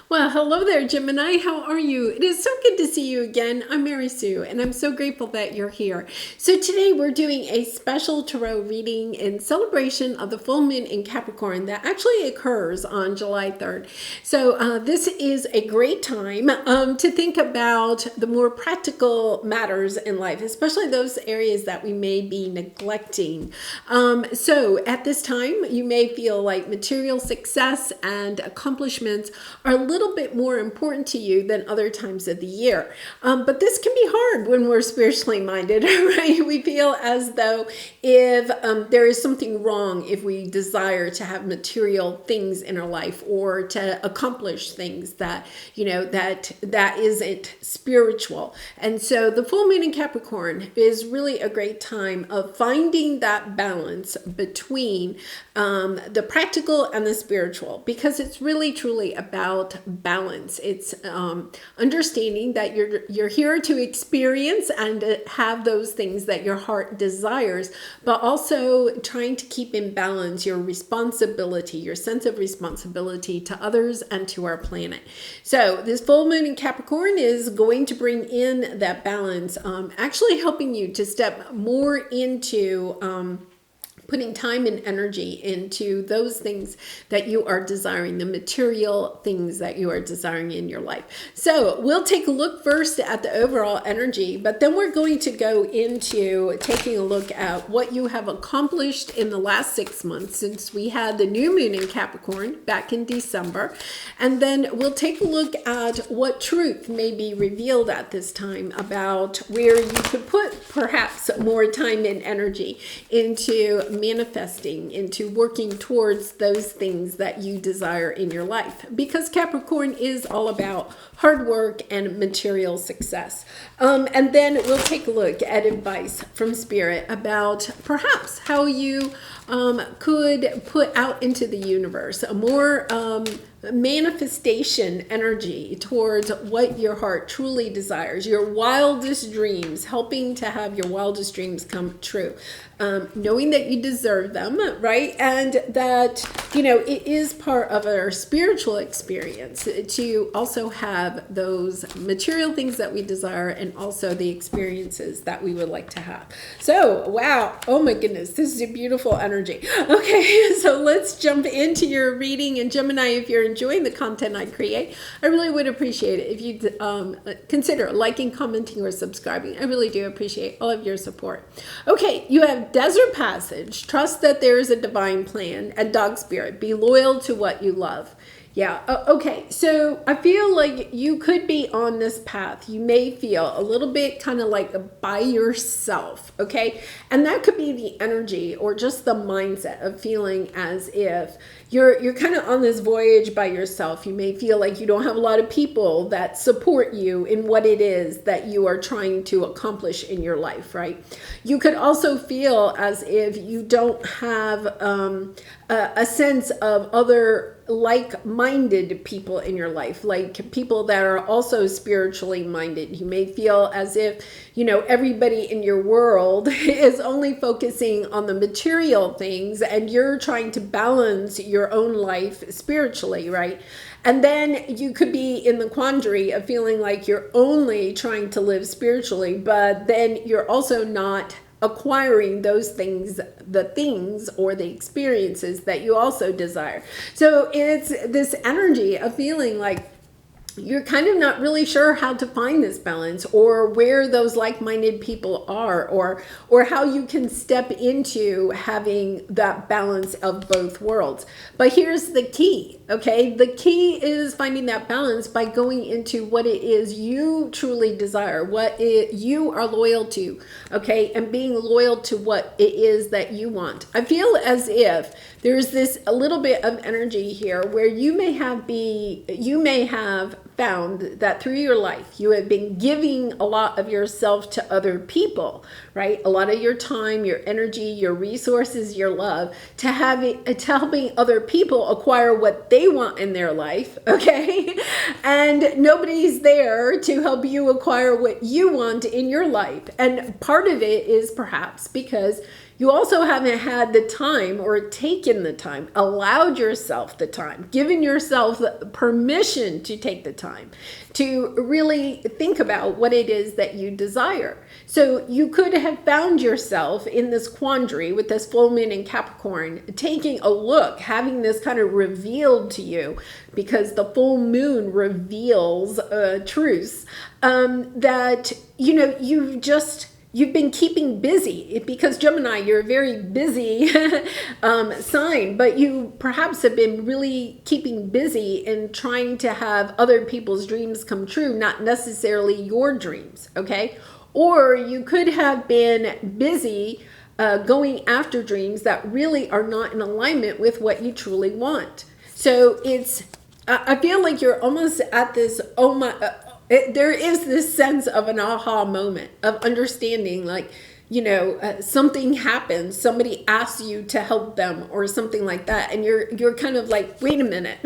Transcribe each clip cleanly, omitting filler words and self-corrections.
Well, hello there, Gemini. How are you? It is so good to see you again. I'm Mary Sue, and I'm so grateful that you're here. So today we're doing a special tarot reading in celebration of the full moon in Capricorn that actually occurs on July 3rd. So this is a great time to think about the more practical matters in life, especially those areas that we may be neglecting. So at this time, you may feel like material success and accomplishments are a little bit more important to you than other times of the year. But this can be hard when we're spiritually minded, right? We feel as though if there is something wrong if we desire to have material things in our life or to accomplish things that, that isn't spiritual. And so the full moon in Capricorn is really a great time of finding that balance between the practical and the spiritual, because it's really truly about balance. It's understanding that you're here to experience and have those things that your heart desires, but also trying to keep in balance your responsibility, your sense of responsibility to others and to our planet. So this full moon in Capricorn is going to bring in that balance, actually helping you to step more into putting time and energy into those things that you are desiring, the material things that you are desiring in your life. So we'll take a look first at the overall energy, but then we're going to go into taking a look at what you have accomplished in the last 6 months since we had the new moon in Capricorn back in December. And then we'll take a look at what truth may be revealed at this time about where you could put perhaps more time and energy into manifesting, into working towards those things that you desire in your life, because Capricorn is all about hard work and material success. And then we'll take a look at advice from Spirit about perhaps how you could put out into the universe a more manifestation energy towards what your heart truly desires, your wildest dreams, helping to have your wildest dreams come true, knowing that you deserve them, right? And that, it is part of our spiritual experience to also have those material things that we desire and also the experiences that we would like to have. So, wow. Oh my goodness. This is a beautiful energy. Okay. So let's jump into your reading. And Gemini, if you're enjoying the content I create, I really would appreciate it if you consider liking, commenting, or subscribing. I really do appreciate all of your support. Okay. You have Desert Passage. Trust that there is a divine plan. And Dog Spirit. Be loyal to what you love. Yeah. Okay. So I feel like you could be on this path. You may feel a little bit kind of like by yourself. Okay. And that could be the energy or just the mindset of feeling as if you're kind of on this voyage by yourself. You may feel like you don't have a lot of people that support you in what it is that you are trying to accomplish in your life, right? You could also feel as if you don't have a sense of other like-minded people in your life, like people that are also spiritually minded. You may feel as if, everybody in your world is only focusing on the material things and you're trying to balance your own life spiritually, right? And then you could be in the quandary of feeling like you're only trying to live spiritually, but then you're also not acquiring those things, the things or the experiences that you also desire. So it's this energy of feeling like you're kind of not really sure how to find this balance or where those like-minded people are, or how you can step into having that balance of both worlds. But here's the key, okay? The key is finding that balance by going into what it is you truly desire, what you are loyal to, okay? And being loyal to what it is that you want. I feel as if there's this a little bit of energy here where you may have found that through your life, you have been giving a lot of yourself to other people, right? A lot of your time, your energy, your resources, your love to helping other people acquire what they want in their life, okay? And nobody's there to help you acquire what you want in your life. And part of it is perhaps because You also haven't had the time or taken the time, allowed yourself the time, given yourself permission to take the time to really think about what it is that you desire. So you could have found yourself in this quandary with this full moon in Capricorn, taking a look, having this kind of revealed to you, because the full moon reveals truths that, you've been keeping busy, because Gemini, you're a very busy sign, but you perhaps have been really keeping busy in trying to have other people's dreams come true, not necessarily your dreams, okay? Or you could have been busy going after dreams that really are not in alignment with what you truly want. So I feel like you're almost at this, there is this sense of an aha moment of understanding, like, something happens, somebody asks you to help them or something like that. And you're kind of like, wait a minute,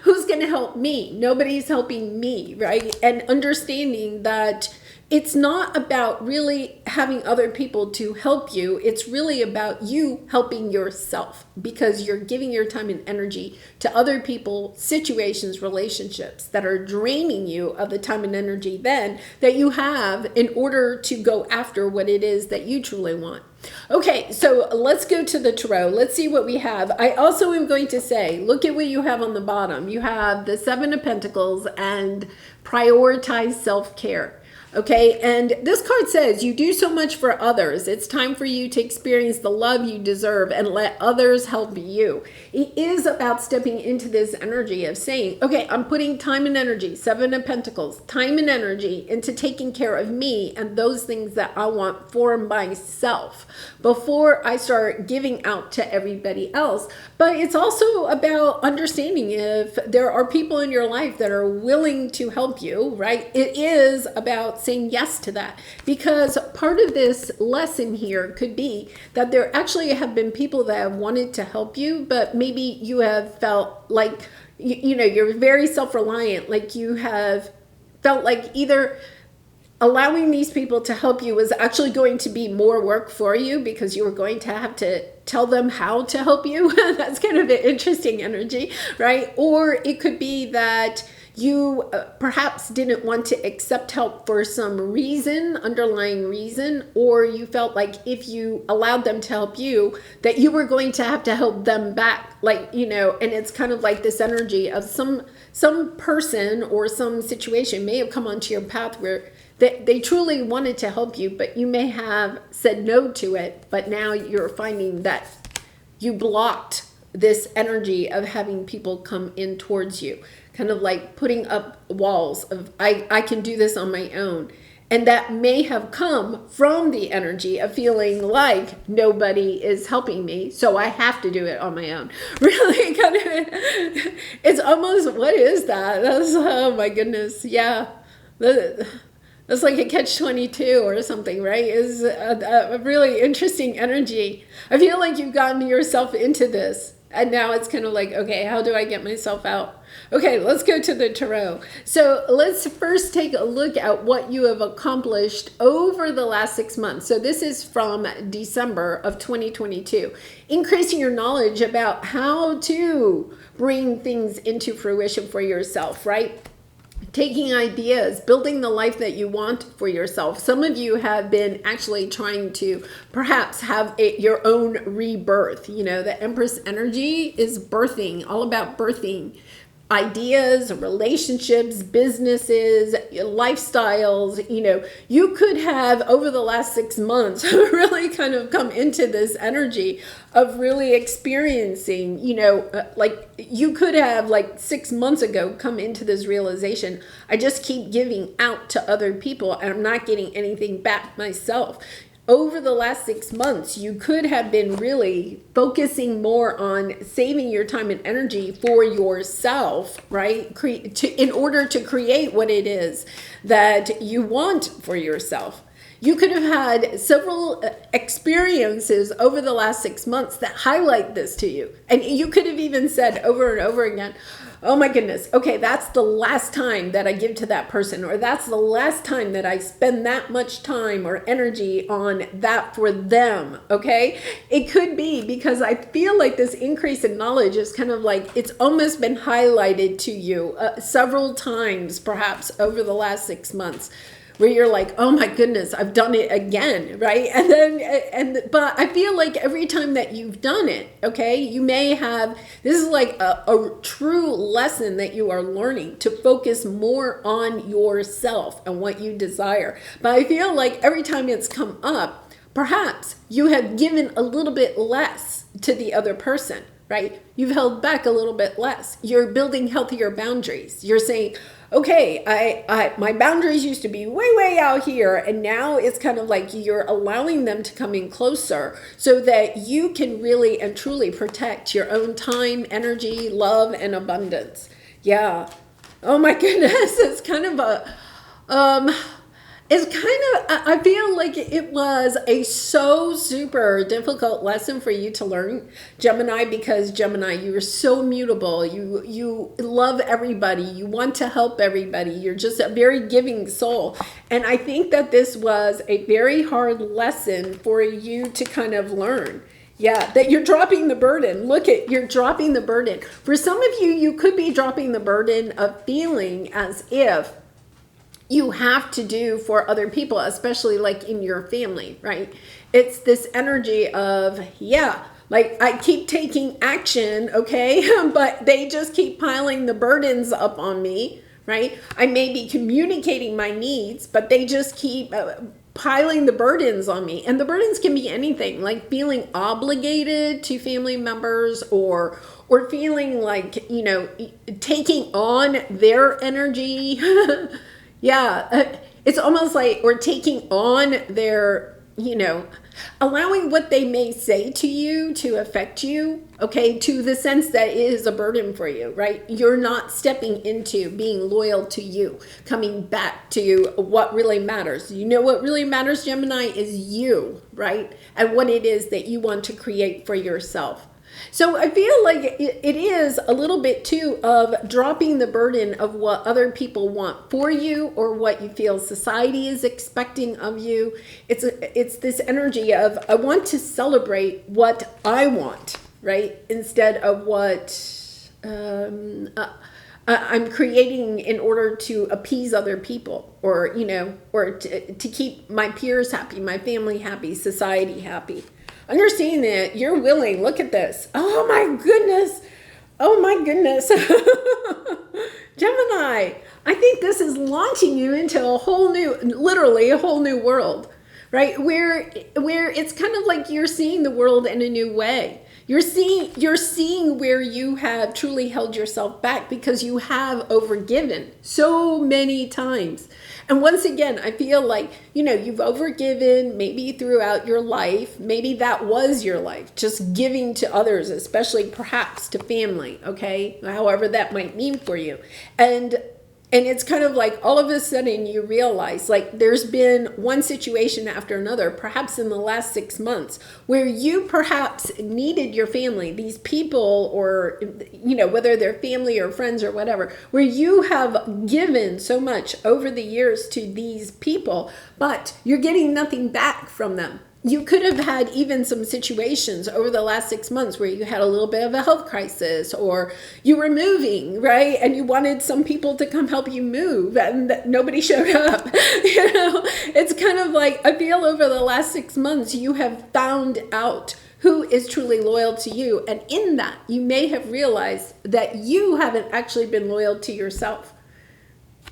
who's going to help me? Nobody's helping me, right? And understanding that it's not about really having other people to help you. It's really about you helping yourself, because you're giving your time and energy to other people, situations, relationships that are draining you of the time and energy then that you have in order to go after what it is that you truly want. Okay, so let's go to the tarot. Let's see what we have. I also am going to say, look at what you have on the bottom. You have the Seven of Pentacles and prioritize self-care. Okay, and this card says you do so much for others. It's time for you to experience the love you deserve and let others help you. It is about stepping into this energy of saying, okay, I'm putting time and energy, Seven of Pentacles, time and energy into taking care of me and those things that I want for myself before I start giving out to everybody else. But it's also about understanding if there are people in your life that are willing to help you, right? It is about saying yes to that, because part of this lesson here could be that there actually have been people that have wanted to help you, but maybe you have felt like, you're very self-reliant, like you have felt like either allowing these people to help you was actually going to be more work for you because you were going to have to tell them how to help you. That's kind of an interesting energy, right? Or it could be that you perhaps didn't want to accept help for some reason, underlying reason, or you felt like if you allowed them to help you, that you were going to have to help them back. Like, and it's kind of like this energy of some person or some situation may have come onto your path where they truly wanted to help you, but you may have said no to it, but now you're finding that you blocked this energy of having people come in towards you, kind of like putting up walls of, I can do this on my own. And that may have come from the energy of feeling like nobody is helping me, so I have to do it on my own. Really kind of, it's almost, what is that? That's, oh my goodness, yeah. That's like a catch-22 or something, right? Is a really interesting energy. I feel like you've gotten yourself into this, and now it's kind of like, okay, how do I get myself out? Okay, let's go to the tarot. So let's first take a look at what you have accomplished over the last 6 months. So this is from December of 2022. Increasing your knowledge about how to bring things into fruition for yourself, right? Taking ideas, building the life that you want for yourself. Some of you have been actually trying to perhaps have your own rebirth. The Empress energy is birthing, all about birthing ideas, relationships, businesses, lifestyles. You could have over the last 6 months really kind of come into this energy of really experiencing, like you could have like 6 months ago come into this realization, I just keep giving out to other people and I'm not getting anything back myself. Over the last 6 months, you could have been really focusing more on saving your time and energy for yourself, right? In order to create what it is that you want for yourself. You could have had several experiences over the last 6 months that highlight this to you. And you could have even said over and over again, oh my goodness, okay, that's the last time that I give to that person, or that's the last time that I spend that much time or energy on that for them, okay? It could be because I feel like this increase in knowledge is kind of like, it's almost been highlighted to you several times, perhaps over the last 6 months, where you're like, oh my goodness, I've done it again, right? But I feel like every time that you've done it, okay, you may have, this is like a true lesson that you are learning to focus more on yourself and what you desire. But I feel like every time it's come up, perhaps you have given a little bit less to the other person, right? You've held back a little bit less. You're building healthier boundaries. You're saying, okay, my boundaries used to be way out here, and now it's kind of like you're allowing them to come in closer so that you can really and truly protect your own time, energy, love, and abundance. Yeah. Oh my goodness. It's kind of I feel like it was a so super difficult lesson for you to learn, Gemini, because Gemini, you are so mutable. You love everybody. You want to help everybody. You're just a very giving soul. And I think that this was a very hard lesson for you to kind of learn. Yeah, that you're dropping the burden. Look at, you're dropping the burden. For some of you, you could be dropping the burden of feeling as if you have to do for other people, especially like in your family, right? It's this energy of, yeah, like I keep taking action, okay? But they just keep piling the burdens up on me, right? I may be communicating my needs, but they just keep piling the burdens on me. And the burdens can be anything, like feeling obligated to family members, or feeling like, you know, taking on their energy. Yeah, it's almost like, or taking on their, you know, allowing what they may say to you to affect you, okay, to the sense that it is a burden for you, right? You're not stepping into being loyal to you, coming back to what really matters. You know what really matters, Gemini, is you, right? And what it is that you want to create for yourself. So I feel like it is a little bit too of dropping the burden of what other people want for you, or what you feel society is expecting of you. It's this energy of, I want to celebrate what I want, right? Instead of what I'm creating in order to appease other people, or, you know, or to keep my peers happy, my family happy, society happy. Understanding that you're willing, look at this. Oh my goodness. Oh my goodness. Gemini, I think this is launching you into a whole new, literally a whole new world, right? Where it's kind of like you're seeing the world in a new way. You're seeing where you have truly held yourself back because you have overgiven so many times. And once again, I feel like, you know, you've overgiven maybe throughout your life. Maybe that was your life, just giving to others, especially perhaps to family, okay? However that might mean for you. And it's kind of like all of a sudden you realize, like, there's been one situation after another, perhaps in the last 6 months, where you perhaps needed your family, these people, or, you know, whether they're family or friends or whatever, where you have given so much over the years to these people, but you're getting nothing back from them. You could have had even some situations over the last 6 months where you had a little bit of a health crisis, or you were moving, right? And you wanted some people to come help you move, and nobody showed up. You know, it's kind of like, I feel over the last 6 months, you have found out who is truly loyal to you. And in that, you may have realized that you haven't actually been loyal to yourself.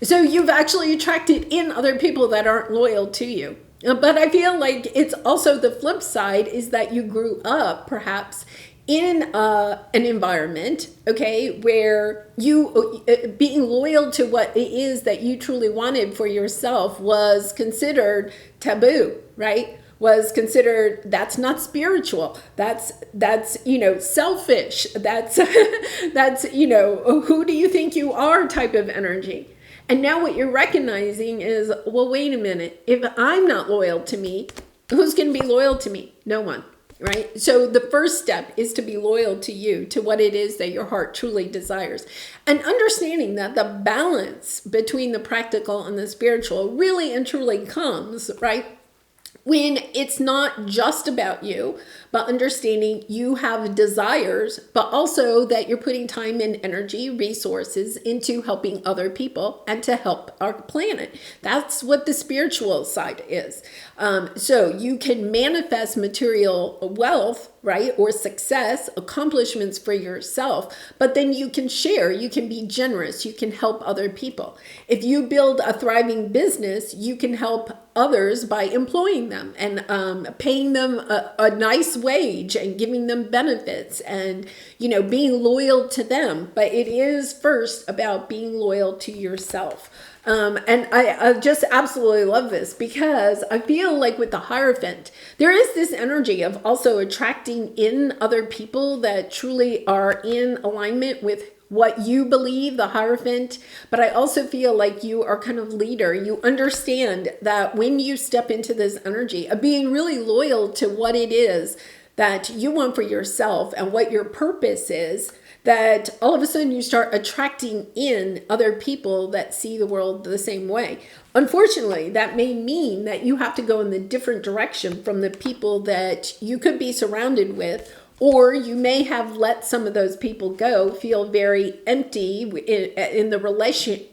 So you've actually attracted in other people that aren't loyal to you. But I feel like it's also the flip side, is that you grew up perhaps in an environment, okay, where you being loyal to what it is that you truly wanted for yourself was considered taboo, right? Was considered, that's not spiritual. That's, you know, selfish. That's, you know, who do you think you are type of energy. And now what you're recognizing is, well, wait a minute. If I'm not loyal to me, who's going to be loyal to me? No one. right? So the first step is to be loyal to you, to what it is that your heart truly desires. And understanding that the balance between the practical and the spiritual really and truly comes, right, when it's not just about you, but understanding you have desires, but also that you're putting time and energy, resources into helping other people and to help our planet. That's what the spiritual side is. So you can manifest material wealth, right, or success, accomplishments for yourself, but then you can share, you can be generous, you can help other people. If you build a thriving business, you can help others by employing them and paying them a nice wage and giving them benefits and, you know, being loyal to them. But it is first about being loyal to yourself. And I just absolutely love this, because I feel like with the Hierophant, there is this energy of also attracting in other people that truly are in alignment with what you believe, the Hierophant. But I also feel like you are kind of leader. You understand that when you step into this energy of being really loyal to what it is that you want for yourself and what your purpose is, that all of a sudden you start attracting in other people that see the world the same way. Unfortunately, that may mean that you have to go in the different direction from the people that you could be surrounded with, or you may have let some of those people go, feel very empty in the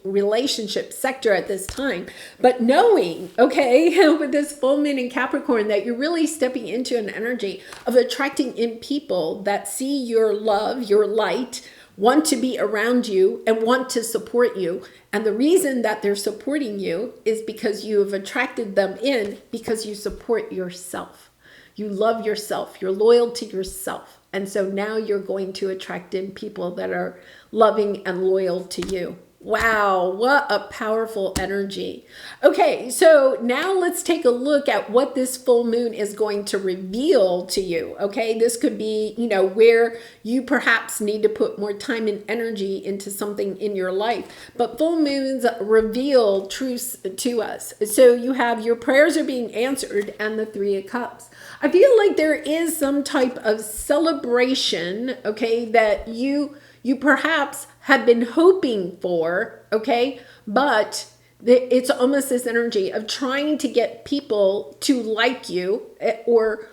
relationship sector at this time. But knowing, okay, with this full moon in Capricorn, that you're really stepping into an energy of attracting in people that see your love, your light, want to be around you and want to support you. And the reason that they're supporting you is because you have attracted them in because you support yourself. You love yourself. You're loyal to yourself. And so now you're going to attract in people that are loving and loyal to you. Wow, what a powerful energy. Okay, so now let's take a look at what this full moon is going to reveal to you. Okay, this could be, you know, where you perhaps need to put more time and energy into something in your life. But full moons reveal truths to us. So you have your prayers are being answered and the Three of Cups. I feel like there is some type of celebration, okay, that you perhaps have been hoping for, okay, but it's almost this energy of trying to get people to like you or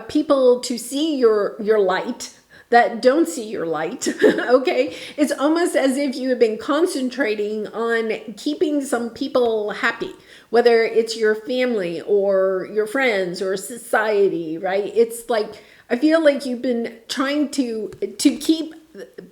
people to see your light that don't see your light, okay? It's almost as if you have been concentrating on keeping some people happy, whether it's your family or your friends or society, right? It's like, I feel like you've been trying to keep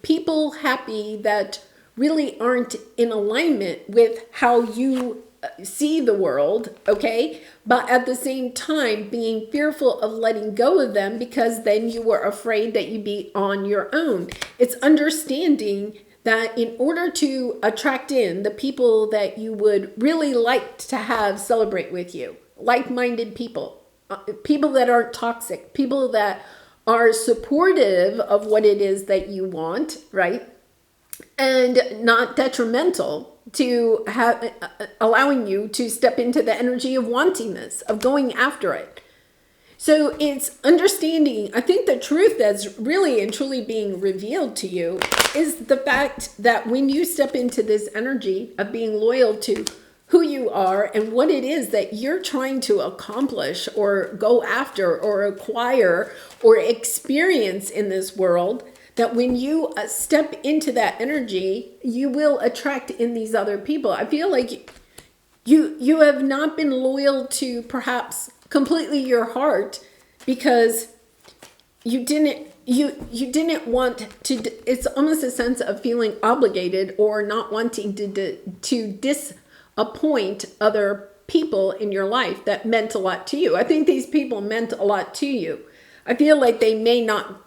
people happy that really aren't in alignment with how you see the world, okay? But at the same time, being fearful of letting go of them because then you were afraid that you'd be on your own. It's understanding that in order to attract in the people that you would really like to have celebrate with you, like-minded people, people that aren't toxic, people that are supportive of what it is that you want, right? And not detrimental to have allowing you to step into the energy of wanting this, of going after it. So it's understanding, I think the truth that's really and truly being revealed to you is the fact that when you step into this energy of being loyal to who you are and what it is that you're trying to accomplish or go after or acquire or experience in this world, that when you step into that energy, you will attract in these other people. I feel like you have not been loyal to perhaps completely your heart because you didn't want to. It's almost a sense of feeling obligated or not wanting to disappoint other people in your life that meant a lot to you. I think these people meant a lot to you. I feel like you may not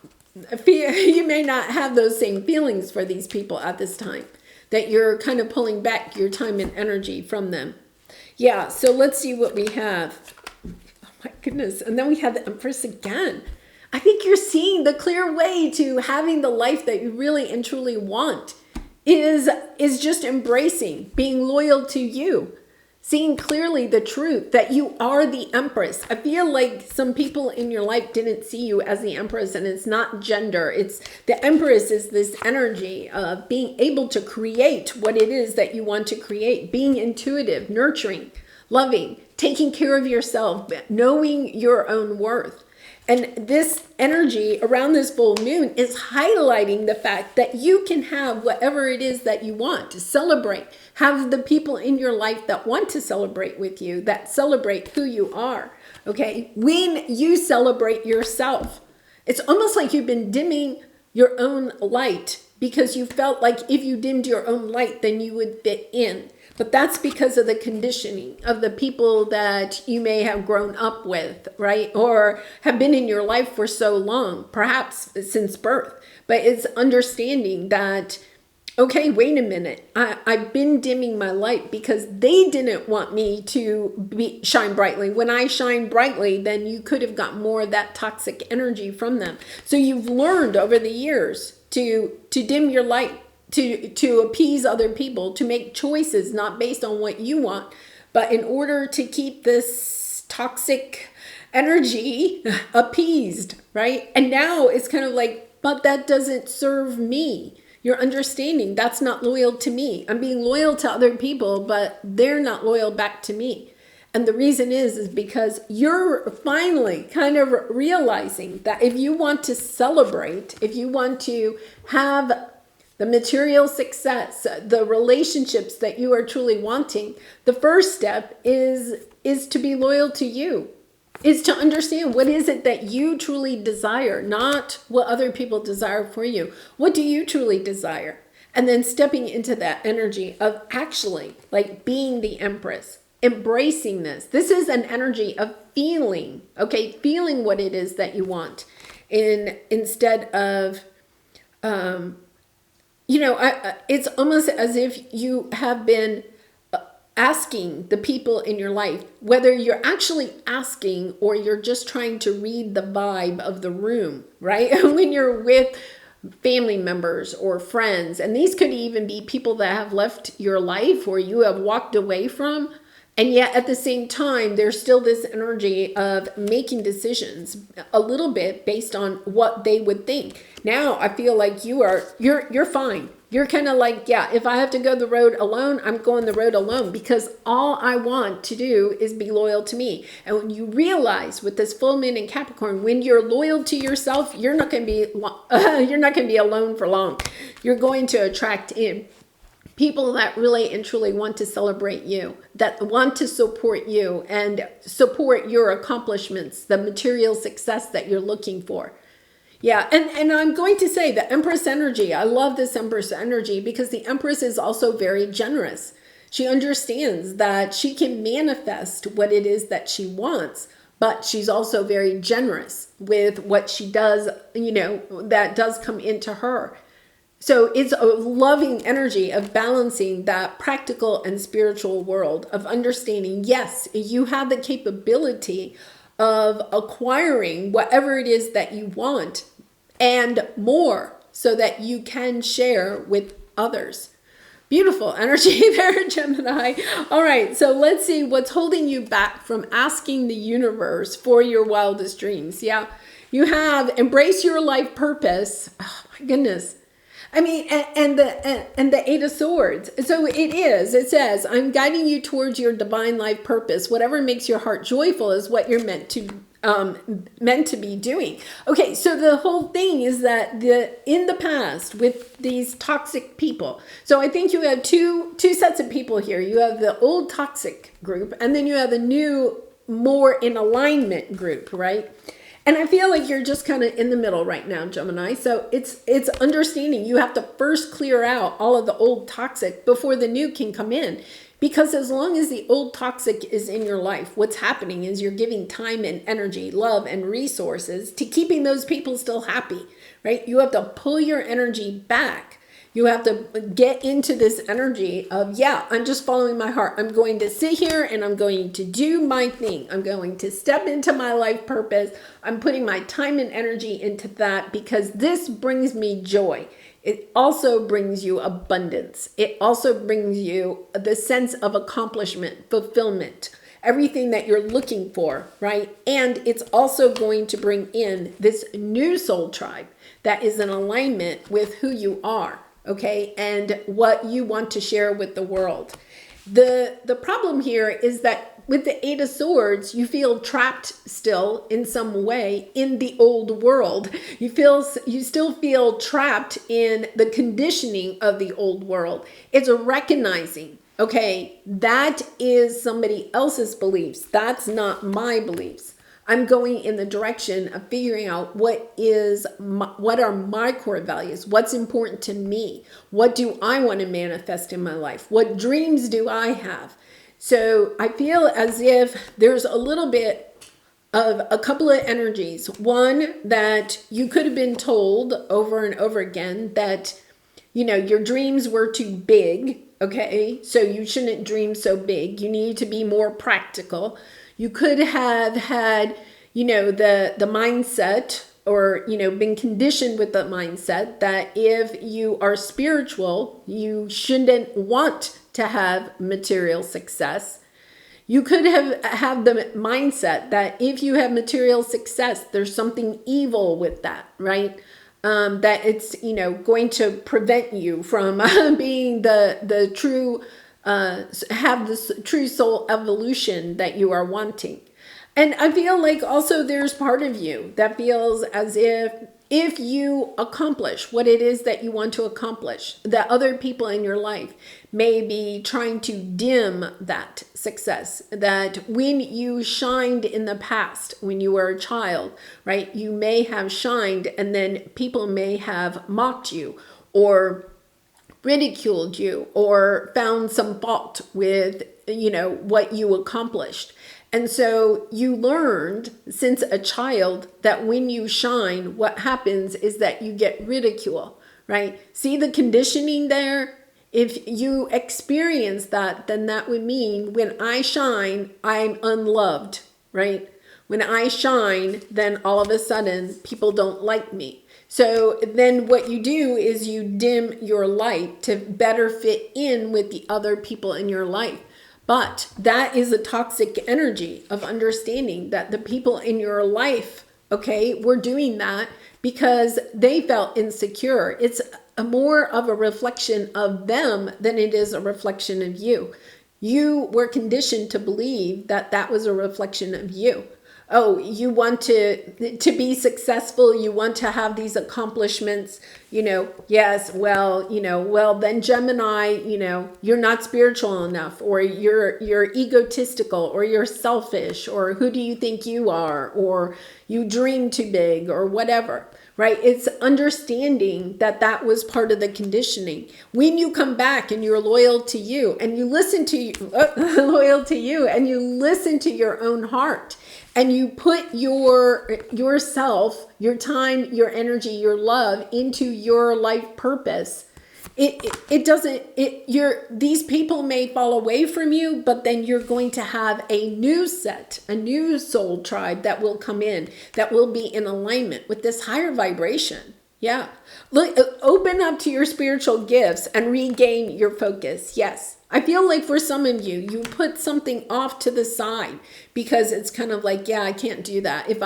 have those same feelings for these people at this time, that you're kind of pulling back your time and energy from them. Yeah, so let's see what we have. Oh my goodness. And then we have the Empress again. I think you're seeing the clear way to having the life that you really and truly want is just embracing, being loyal to you. seeing clearly the truth that you are the Empress. I feel like some people in your life didn't see you as the Empress, and it's not gender. It's the Empress is this energy of being able to create what it is that you want to create, being intuitive, nurturing, loving, taking care of yourself, knowing your own worth. And this energy around this full moon is highlighting the fact that you can have whatever it is that you want to celebrate. Have the people in your life that want to celebrate with you, that celebrate who you are. Okay. When you celebrate yourself, it's almost like you've been dimming your own light because you felt like if you dimmed your own light, then you would fit in. But that's because of the conditioning of the people that you may have grown up with, right? Or have been in your life for so long, perhaps since birth. But it's understanding that, okay, wait a minute. I've been dimming my light because they didn't want me to shine brightly. When I shine brightly, then you could have got more of that toxic energy from them. So you've learned over the years to dim your light, to appease other people, to make choices not based on what you want, but in order to keep this toxic energy appeased, right? And now it's kind of like, but that doesn't serve me. You're understanding that's not loyal to me. I'm being loyal to other people, but they're not loyal back to me. And the reason is because you're finally kind of realizing that if you want to celebrate, if you want to have the material success, the relationships that you are truly wanting, the first step is to be loyal to you, is to understand what is it that you truly desire, not what other people desire for you. What do you truly desire? And then stepping into that energy of actually like being the Empress, embracing this. This is an energy of feeling, okay? Feeling what it is that you want instead of, it's almost as if you have been asking the people in your life, whether you're actually asking or you're just trying to read the vibe of the room, right? When you're with family members or friends, and these could even be people that have left your life or you have walked away from, and yet at the same time, there's still this energy of making decisions a little bit based on what they would think. Now I feel like you're fine. You're kind of like, yeah, if I have to go the road alone, I'm going the road alone because all I want to do is be loyal to me. And when you realize with this full moon in Capricorn, when you're loyal to yourself, you're not going to be alone for long. You're going to attract in people that really and truly want to celebrate you, that want to support you and support your accomplishments, the material success that you're looking for. Yeah, and I'm going to say the Empress energy, I love this Empress energy because the Empress is also very generous. She understands that she can manifest what it is that she wants, but she's also very generous with what she does, that does come into her. So it's a loving energy of balancing that practical and spiritual world of understanding, yes, you have the capability of acquiring whatever it is that you want and more so that you can share with others. Beautiful energy there, Gemini. All right, so let's see what's holding you back from asking the universe for your wildest dreams. Yeah, you have embrace your life purpose. Oh my goodness. I mean, and the Eight of Swords. So it says, I'm guiding you towards your divine life purpose. Whatever makes your heart joyful is what you're meant to be doing. Okay, so the whole thing is that in the past with these toxic people. So I think you have two sets of people here. You have the old toxic group, and then you have the new, more in alignment group, right? And I feel like you're just kind of in the middle right now, Gemini. So it's understanding you have to first clear out all of the old toxic before the new can come in. Because as long as the old toxic is in your life, what's happening is you're giving time and energy, love and resources to keeping those people still happy, right? You have to pull your energy back. You have to get into this energy of, yeah, I'm just following my heart. I'm going to sit here and I'm going to do my thing. I'm going to step into my life purpose. I'm putting my time and energy into that because this brings me joy. It also brings you abundance. It also brings you the sense of accomplishment, fulfillment, everything that you're looking for, right? And it's also going to bring in this new soul tribe that is in alignment with who you are, okay? And what you want to share with the world. The problem here is that with the Eight of Swords, you feel trapped still in some way in the old world. You still feel trapped in the conditioning of the old world. It's a recognizing, okay, that is somebody else's beliefs. That's not my beliefs. I'm going in the direction of figuring out what are my core values? What's important to me? What do I want to manifest in my life? What dreams do I have? So I feel as if there's a little bit of a couple of energies. One, that you could have been told over and over again that, your dreams were too big. Okay, so you shouldn't dream so big. You need to be more practical. You could have had, the mindset or, been conditioned with the mindset that if you are spiritual, you shouldn't want to have material success. You could have the mindset that if you have material success, there's something evil with that, right? That it's, going to prevent you from being the true, have this true soul evolution that you are wanting. And I feel like also there's part of you that feels as if you accomplish what it is that you want to accomplish, that other people in your life may be trying to dim that success, that when you shined in the past, when you were a child, right, you may have shined and then people may have mocked you or ridiculed you or found some fault with, what you accomplished. And so you learned since a child that when you shine, what happens is that you get ridicule, right? See the conditioning there? If you experience that, then that would mean when I shine, I'm unloved, right? When I shine, then all of a sudden people don't like me. So then what you do is you dim your light to better fit in with the other people in your life. But that is a toxic energy of understanding that the people in your life, okay, were doing that because they felt insecure. It's more of a reflection of them than it is a reflection of you. You were conditioned to believe that that was a reflection of you. Oh, you want to be successful. You want to have these accomplishments, yes, well, then Gemini, you're not spiritual enough, or you're egotistical, or you're selfish, or who do you think you are, or you dream too big, or whatever, right? It's understanding that that was part of the conditioning. When you come back and you're loyal to you and you listen to and you listen to your own heart, and you put yourself, your time, your energy, your love into your life purpose, these people may fall away from you, but then you're going to have a new soul tribe that will come in, that will be in alignment with this higher vibration. Yeah. Look, open up to your spiritual gifts and regain your focus. Yes. I feel like for some of you, you put something off to the side because it's kind of like, yeah, I can't do that. If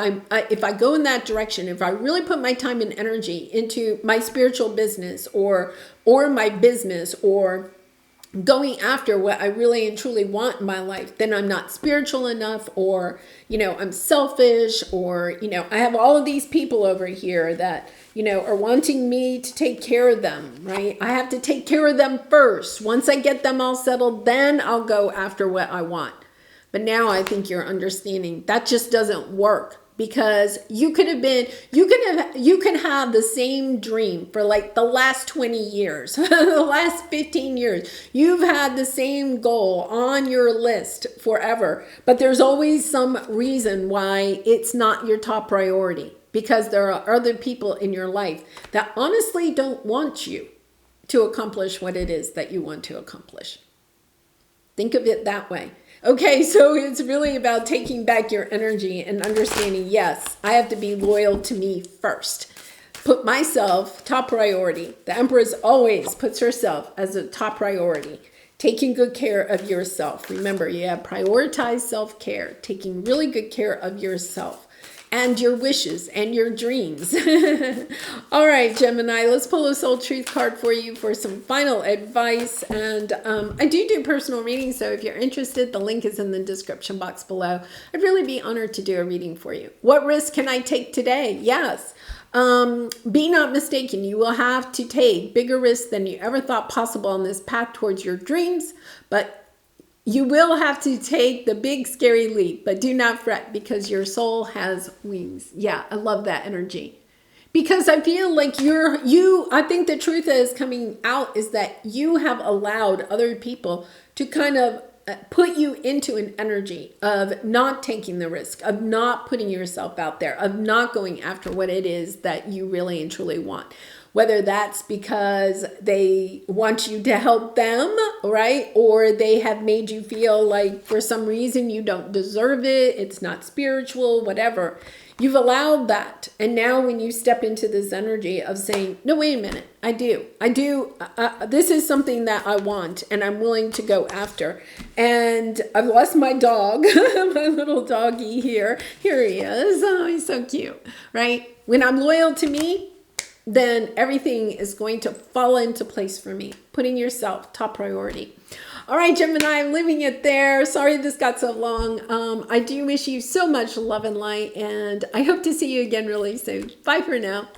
I go in that direction, if I really put my time and energy into my spiritual business or my business or going after what I really and truly want in my life, then I'm not spiritual enough, or, I'm selfish, or, I have all of these people over here that, are wanting me to take care of them, right? I have to take care of them first. Once I get them all settled, then I'll go after what I want. But now I think you're understanding that just doesn't work. Because you can have the same dream for like the last 20 years, the last 15 years. You've had the same goal on your list forever, but there's always some reason why it's not your top priority, because there are other people in your life that honestly don't want you to accomplish what it is that you want to accomplish. Think of it that way. Okay, so it's really about taking back your energy and understanding, yes, I have to be loyal to me first. put myself top priority. The Empress always puts herself as a top priority. Taking good care of yourself. Remember, you have prioritized self-care, taking really good care of yourself and your wishes and your dreams. All right, Gemini, let's pull a soul truth card for you for some final advice. And I do personal readings, so if you're interested, the link is in the description box below. I'd really be honored to do a reading for you. What risk can I take today? Yes. Be not mistaken, you will have to take bigger risks than you ever thought possible on this path towards your dreams, but you will have to take the big scary leap, but do not fret because your soul has wings. Yeah, I love that energy. Because I feel like I think the truth that is coming out is that you have allowed other people to kind of put you into an energy of not taking the risk, of not putting yourself out there, of not going after what it is that you really and truly want. Whether that's because they want you to help them, right? Or they have made you feel like for some reason you don't deserve it, it's not spiritual, whatever. You've allowed that. And now when you step into this energy of saying, no, wait a minute, I do. This is something that I want and I'm willing to go after. And I've lost my dog, my little doggy here. Here he is. Oh, he's so cute, right? When I'm loyal to me, then everything is going to fall into place for me. Putting yourself top priority. All right, Gemini, I'm leaving it there. Sorry this got so long. I do wish you so much love and light, and I hope to see you again really soon. Bye for now.